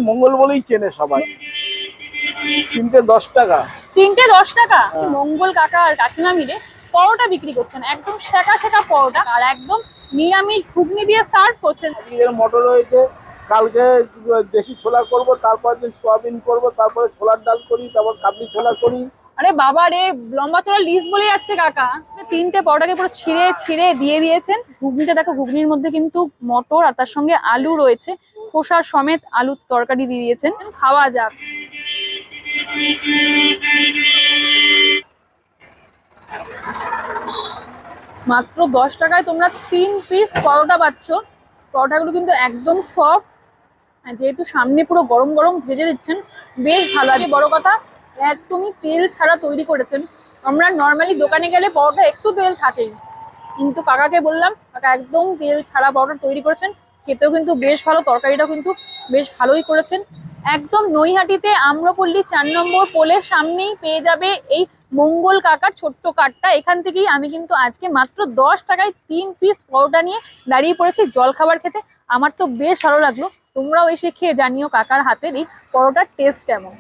মঙ্গল বলেই চেনে সবাই। 3টে 10 টাকা। 3টে 10 টাকা। মঙ্গল কাকা আর কাকিমা মিলে পরোটা বিক্রি করছেন, একদম সেকা সেকা পরোটা, আর একদম নিরামিষ ঘুগনি দিয়ে সার্ভ করছেন। আজকে মটর হয়েছে, কালকে দেশি ছোলা করব, তারপর দিন সোয়াবিন করব, তারপরে ছোলার ডাল করি, তারপর কাবলি ছোলা করি। আরে বাবা রে, লম্বা চড়া লিস্ট বলে যাচ্ছে কাকা। 3টে পরোটাকে পুরো ছিঁড়ে ছিঁড়ে দিয়ে দিয়েছেন। ঘুগনিটা দেখো, ঘুগনির মধ্যে কিন্তু মটর আর তার সঙ্গে আলু রয়েছে, খোসা সমেত আলুর তরকারি দিয়ে দিয়েছেন। খাওয়া যাক। মাত্র 10 টাকায় তোমরা 3 পিস পরোটা পাচ্ছ। পরোটাগুলো কিন্তু একদম সফট, যেহেতু সামনে পুরো গরম গরম ভেজে দিচ্ছেন, বেশ ভালো আছে। বড় কথা, একদমই তেল ছাড়া তৈরি করেছেন। আমরা নর্মালি দোকানে গেলে পরোটা একটু তেল থাকেই, কিন্তু কাকাকে বললাম, কাকা একদম তেল ছাড়া পরোটা তৈরি করেছেন। খেতেও কিন্তু বেশ ভালো, তরকারিটাও কিন্তু বেশ ভালোই করেছেন। একদম নৈহাটিতে আম্রপল্লী 4 নম্বর পোলের সামনেই পেয়ে যাবে এই মঙ্গল কাকার ছোট্ট কার্ডটা। এখান থেকেই আমি কিন্তু আজকে মাত্র 10 টাকায় 3 পিস পরোটা নিয়ে দাঁড়িয়ে পড়েছি জল খাবার খেতে। আমার তো বেশ ভালো লাগলো। তোমরাও এসে খেয়ে জানিও কাকার হাতের এই পরোটার টেস্ট কেমন।